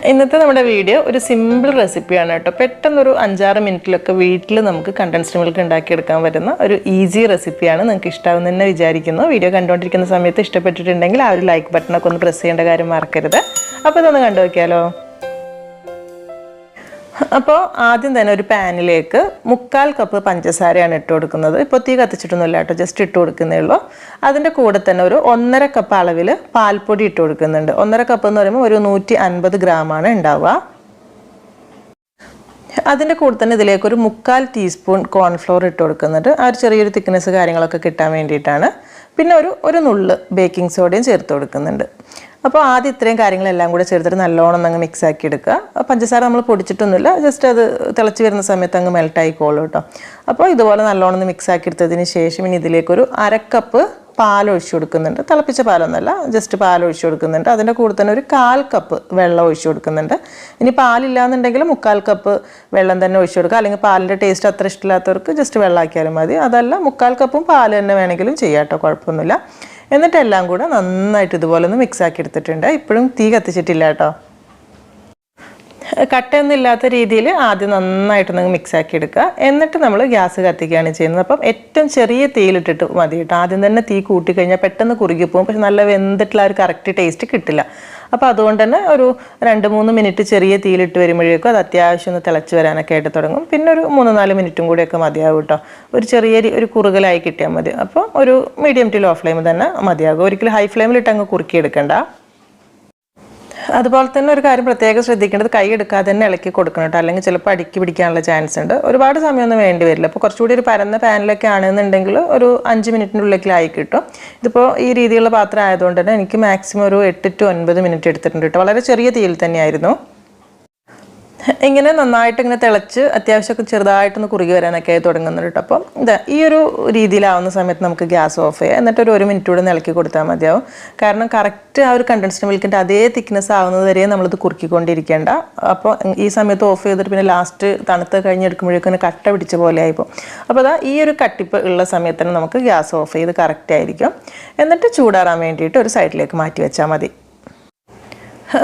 ഇന്നത്തെ നമ്മുടെ വീഡിയോ ഒരു സിമ്പിൾ റെസിപ്പിയാണ് കേട്ടോ. പെട്ടെന്നൊരു 5-6 മിനിറ്റിലൊക്കെ വീട്ടിൽ നമുക്ക് കണ്ടൻസ്ഡ് മിൽക്ക് ഉണ്ടാക്കിയെടുക്കാൻ പറ്റുന്ന ഒരു ഈസി റെസിപ്പിയാണ്. നിങ്ങൾക്ക് ഇഷ്ടമാവുമെന്ന് തന്നെ വിചാരിക്കുന്നു. വീഡിയോ കണ്ടുകൊണ്ടിരിക്കുന്ന സമയത്ത് ഇഷ്ടപ്പെട്ടിട്ടുണ്ടെങ്കിൽ ആ ഒരു ലൈക്ക് ബട്ടണൊക്കെ ഒന്ന് പ്രസ് ചെയ്യേണ്ട കാര്യം മറക്കരുത്. അപ്പോൾ ഇതൊന്ന് കണ്ടു നോക്കിയാലോ. അപ്പോൾ ആദ്യം തന്നെ ഒരു പാനിലേക്ക് 1/4 കപ്പ് പഞ്ചസാരയാണ് ഇട്ട് കൊടുക്കുന്നത്. ഇപ്പോൾ തീ കത്തിച്ചിട്ടൊന്നുമില്ല കേട്ടോ, ജസ്റ്റ് ഇട്ട് കൊടുക്കുന്നേ ഉള്ളൂ. അതിൻ്റെ കൂടെ തന്നെ ഒരു 1.5 കപ്പ് അളവിൽ പാൽപ്പൊടി ഇട്ട് കൊടുക്കുന്നുണ്ട്. 1.5 കപ്പ് എന്ന് പറയുമ്പോൾ ഒരു 150 ഗ്രാമാണ് ഉണ്ടാവുക. അതിൻ്റെ കൂടെ തന്നെ ഇതിലേക്ക് ഒരു 1/4 ടീസ്പൂൺ കോൺഫ്ലോർ ഇട്ട് കൊടുക്കുന്നുണ്ട്. ആ ഒരു ചെറിയൊരു തിക്നെസ് കാര്യങ്ങളൊക്കെ കിട്ടാൻ വേണ്ടിയിട്ടാണ്. പിന്നെ ഒരു നുള്ള് ബേക്കിംഗ് സോഡയും ചേർത്ത് കൊടുക്കുന്നുണ്ട്. അപ്പോൾ ആദ്യം ഇത്രയും കാര്യങ്ങളെല്ലാം കൂടെ ചേർത്തിട്ട് നല്ലോണം അങ്ങ് മിക്സ് ആക്കി എടുക്കുക. പഞ്ചസാര നമ്മൾ പൊടിച്ചിട്ടൊന്നുമില്ല, ജസ്റ്റ് അത് തിളച്ച് വരുന്ന സമയത്ത് അങ്ങ് മെൽറ്റ് ആയിക്കോളൂ കേട്ടോ. അപ്പോൾ ഇതുപോലെ നല്ലോണം ഒന്ന് മിക്സ് ആക്കി എടുത്തതിന് ശേഷം ഇനി ഇതിലേക്കൊരു 1/2 കപ്പ് പാൽ ഒഴിച്ചു കൊടുക്കുന്നുണ്ട്. തിളപ്പിച്ച പാലൊന്നുമല്ല, ജസ്റ്റ് പാൽ ഒഴിച്ചു കൊടുക്കുന്നുണ്ട്. അതിൻ്റെ കൂടെ തന്നെ ഒരു 1/4 കപ്പ് വെള്ളം ഒഴിച്ചു കൊടുക്കുന്നുണ്ട്. ഇനി പാലില്ലാന്നുണ്ടെങ്കിൽ 1/4 കപ്പ് വെള്ളം തന്നെ ഒഴിച്ചു കൊടുക്കുക. അല്ലെങ്കിൽ പാലിൻ്റെ ടേസ്റ്റ് അത്ര ഇഷ്ടമില്ലാത്തവർക്ക് ജസ്റ്റ് വെള്ളമാക്കിയാലും മതി. അതല്ല 1/4 കപ്പും പാൽ തന്നെ വേണമെങ്കിലും ചെയ്യാം കേട്ടോ, കുഴപ്പമൊന്നുമില്ല. എന്നിട്ട് എല്ലാം കൂടെ നന്നായിട്ട് ഇതുപോലെ ഒന്ന് മിക്സ് ആക്കി എടുത്തിട്ടുണ്ട്. ഇപ്പോഴും തീ കത്തിച്ചിട്ടില്ല കേട്ടോ. കട്ടയൊന്നും ഇല്ലാത്ത രീതിയിൽ ആദ്യം നന്നായിട്ട് മിക്സ് ആക്കി എടുക്കുക. എന്നിട്ട് നമ്മൾ ഗ്യാസ് കത്തിക്കുകയാണ് ചെയ്യുന്നത്. അപ്പം ഏറ്റവും ചെറിയ തീയിലിട്ടിട്ട് മതി കേട്ടോ. ആദ്യം തന്നെ തീ കൂട്ടിക്കഴിഞ്ഞാൽ പെട്ടെന്ന് കുറുകിപ്പോകും, പക്ഷെ നല്ല വെന്തിട്ടുള്ള ഒരു കറക്റ്റ് ടേസ്റ്റ് കിട്ടില്ല. അപ്പോൾ അതുകൊണ്ട് തന്നെ ഒരു 2-3 മിനിറ്റ് ചെറിയ തീയിലിട്ട് വരുമ്പോഴേക്കും അത് അത്യാവശ്യം ഒന്ന് തിളച്ച് വരാനൊക്കെ ആയിട്ട് തുടങ്ങും. പിന്നെ ഒരു 3-4 മിനിറ്റും കൂടിയൊക്കെ മതിയാകും കേട്ടോ. ഒരു ചെറിയ കുറുകലായി കിട്ടിയാൽ മതി. അപ്പോൾ ഒരു മീഡിയം ടു ലോ ഫ്ലെയിം തന്നെ മതിയാകും. ഒരിക്കലും ഹൈ ഫ്ലെയിമിലിട്ട് അങ്ങ് കുറുക്കിയെടുക്കണ്ട. അതുപോലെ തന്നെ ഒരു കാര്യം പ്രത്യേകം ശ്രദ്ധിക്കേണ്ടത്, കൈ എടുക്കാതെ തന്നെ ഇളക്കി കൊടുക്കണം കേട്ടോ, അല്ലെങ്കിൽ ചിലപ്പോൾ അടുക്കി പിടിക്കാനുള്ള ചാൻസ് ഉണ്ട്. ഒരുപാട് സമയമൊന്നും വേണ്ടി വരില്ല. അപ്പോൾ കുറച്ചുകൂടി ഒരു പരന്ന പാനിലൊക്കെ ആണെന്നുണ്ടെങ്കിൽ ഒരു 5 മിനിറ്റിനുള്ളിലായി കിട്ടും. ഇതിപ്പോൾ ഈ രീതിയിലുള്ള പാത്രം ആയതുകൊണ്ട് തന്നെ എനിക്ക് മാക്സിമം ഒരു 8 to 9 മിനിറ്റ് എടുത്തിട്ടുണ്ട് കേട്ടോ. വളരെ ചെറിയ തീയിൽ തന്നെയായിരുന്നു. ഇങ്ങനെ നന്നായിട്ട് ഇങ്ങനെ തിളച്ച് അത്യാവശ്യമൊക്കെ ചെറുതായിട്ടൊന്ന് കുറുകി വരാനൊക്കെ ആയി തുടങ്ങുന്നുണ്ട് കേട്ടോ. അപ്പം ഈ ഒരു രീതിയിലാവുന്ന സമയത്ത് നമുക്ക് ഗ്യാസ് ഓഫ് ചെയ്യാം. എന്നിട്ട് ഒരു 1 മിനിറ്റ് കൂടെ ഇളക്കി കൊടുത്താൽ മതിയാവും. കാരണം കറക്റ്റ് ആ ഒരു കണ്ടൻസ്ഡ് മിൽക്കിൻ്റെ അതേ തിക്നെസ് ആവുന്നത് വരെ നമ്മളിത് കുറുക്കിക്കൊണ്ടിരിക്കേണ്ട. അപ്പോൾ ഈ സമയത്ത് ഓഫ് ചെയ്തിട്ട് പിന്നെ ലാസ്റ്റ് തണുത്ത് കഴിഞ്ഞെടുക്കുമ്പോഴേക്കും കട്ട പിടിച്ച പോലെ ആയിപ്പോൾ. അപ്പോൾ ഈ ഒരു കട്ടിപ്പ് ഉള്ള സമയത്ത് തന്നെ നമുക്ക് ഗ്യാസ് ഓഫ് ചെയ്ത് കറക്റ്റ് ആയിരിക്കും. എന്നിട്ട് ചൂടാറാൻ വേണ്ടിയിട്ട് ഒരു സൈഡിലേക്ക് മാറ്റി വെച്ചാൽ മതി.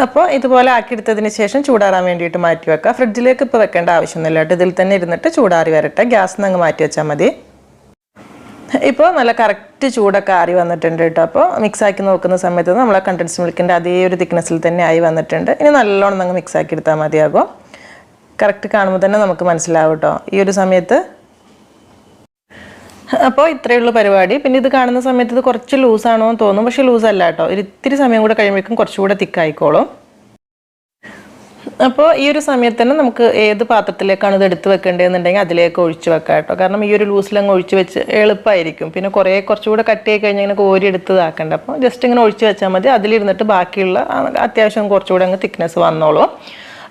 അപ്പോൾ ഇതുപോലെ ആക്കിയെടുത്തതിന് ശേഷം ചൂടാറാൻ വേണ്ടിയിട്ട് മാറ്റി വെക്കുക. ഫ്രിഡ്ജിലേക്ക് ഇപ്പോൾ വെക്കേണ്ട ആവശ്യമൊന്നുമില്ല കേട്ടോ. ഇതിൽ തന്നെ ഇരുന്നിട്ട് ചൂടാറി വരട്ടെ. ഗ്യാസിൽ നിന്ന് അങ്ങ് മാറ്റി വെച്ചാൽ മതി. ഇപ്പോൾ നല്ല കറക്റ്റ് ചൂടൊക്കെ ആറി വന്നിട്ടുണ്ട് കേട്ടോ. അപ്പോൾ മിക്സാക്കി നോക്കുന്ന സമയത്ത് നമ്മളെ കണ്ടൻസ്ഡ് മിൽക്കിൻ്റെ അതേ ഒരു തിക്നെസ്സിൽ തന്നെ ആയി വന്നിട്ടുണ്ട്. ഇനി നല്ലോണം അങ്ങ് മിക്സാക്കി എടുത്താൽ മതിയാകും. കറക്റ്റ് കാണുമ്പോൾ തന്നെ നമുക്ക് മനസ്സിലാവും കേട്ടോ ഈ ഒരു സമയത്ത്. അപ്പോൾ ഇത്രയേ ഉള്ളൂ പരിപാടി. പിന്നെ ഇത് കാണുന്ന സമയത്ത് ഇത് കുറച്ച് ലൂസാണോ എന്ന് തോന്നും, പക്ഷേ ലൂസല്ല കേട്ടോ. ഇത്തിരി സമയം കൂടെ കഴിയുമ്പോഴേക്കും കുറച്ചുകൂടെ തിക്കായിക്കോളും. അപ്പോൾ ഈ ഒരു സമയത്ത് തന്നെ നമുക്ക് ഏത് പാത്രത്തിലേക്കാണ് ഇത് എടുത്ത് വെക്കേണ്ടതെന്നുണ്ടെങ്കിൽ അതിലേക്ക് ഒഴിച്ച് വെക്കാം കേട്ടോ. കാരണം ഈ ഒരു ലൂസിലങ്ങ് ഒഴിച്ച് വെച്ച് എളുപ്പമായിരിക്കും. പിന്നെ കുറച്ചുകൂടെ കട്ട് ചെയ്ത് കഴിഞ്ഞാൽ ഇങ്ങനെ കോരി എടുത്തതാക്കണ്ട. അപ്പോൾ ജസ്റ്റ് ഇങ്ങനെ ഒഴിച്ച് വെച്ചാൽ മതി. അതിലിരുന്നിട്ട് ബാക്കിയുള്ള അത്യാവശ്യം കുറച്ചുകൂടെ അങ്ങ് തിക്നെസ് വന്നോളൂ.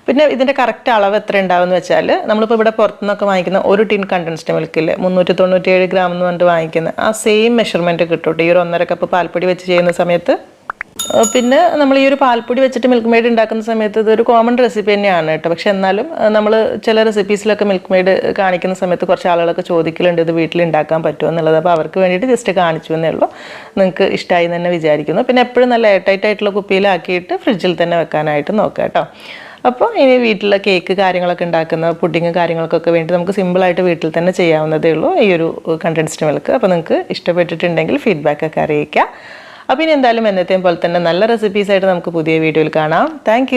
പിന്നെ ഇതിൻ്റെ കറക്റ്റ് അളവ് എത്ര ഉണ്ടാവുമെന്ന് വെച്ചാൽ നമ്മളിപ്പോൾ ഇവിടെ പുറത്തുനിന്നൊക്കെ വാങ്ങിക്കുന്ന ഒരു ടിൻ കണ്ടൻസ്ഡ് മിൽക്കിൽ 397 ഗ്രാം എന്ന് പറഞ്ഞിട്ട് വാങ്ങിക്കുന്ന ആ സെയിം മെഷർമെൻറ്റ് കിട്ടും ഈ ഒരു 1.5 കപ്പ് പാൽപ്പൊടി വെച്ച് ചെയ്യുന്ന സമയത്ത്. പിന്നെ നമ്മൾ ഈ ഒരു പാൽപ്പൊടി വെച്ചിട്ട് മിൽക്ക് മെയ്ഡ് ഉണ്ടാക്കുന്ന സമയത്ത് ഇതൊരു കോമൺ റെസിപ്പി തന്നെയാണ് കേട്ടോ. പക്ഷെ എന്നാലും നമ്മൾ ചില റെസിപ്പീസിലൊക്കെ മിൽക്ക് മെയ്ഡ് കാണിക്കുന്ന സമയത്ത് കുറച്ച് ആളുകളൊക്കെ ചോദിക്കലുണ്ട് ഇത് വീട്ടിൽ ഉണ്ടാക്കാൻ പറ്റുമോ എന്നുള്ളത്. അപ്പോൾ അവർക്ക് വേണ്ടിയിട്ട് ജസ്റ്റ് കാണിച്ചു എന്നേ ഉള്ളൂ. നിങ്ങൾക്ക് ഇഷ്ടമായി എന്ന് തന്നെ വിചാരിക്കുന്നു. പിന്നെ എപ്പോഴും നല്ല എയർ ടൈറ്റ് ആയിട്ടുള്ള കുപ്പിയിലാക്കിയിട്ട് ഫ്രിഡ്ജിൽ തന്നെ വെക്കാനായിട്ട് നോക്കാം കേട്ടോ. അപ്പോൾ ഇനി വീട്ടിലെ കേക്ക് കാര്യങ്ങളൊക്കെ ഉണ്ടാക്കുന്ന പുഡിങ് കാര്യങ്ങൾക്കൊക്കെ വേണ്ടി നമുക്ക് സിമ്പിളായിട്ട് വീട്ടിൽ തന്നെ ചെയ്യാവുന്നതേ ഉള്ളൂ ഈ ഒരു കണ്ടൻസ്ഡ് മിൽക്ക്. അപ്പോൾ നിങ്ങൾക്ക് ഇഷ്ടപ്പെട്ടിട്ടുണ്ടെങ്കിൽ ഫീഡ്ബാക്കൊക്കെ അറിയിക്കുക. അപ്പോൾ ഇനി എന്തായാലും എന്നത്തെയും പോലെ തന്നെ നല്ല റെസിപ്പീസായിട്ട് നമുക്ക് പുതിയ വീഡിയോയിൽ കാണാം. താങ്ക്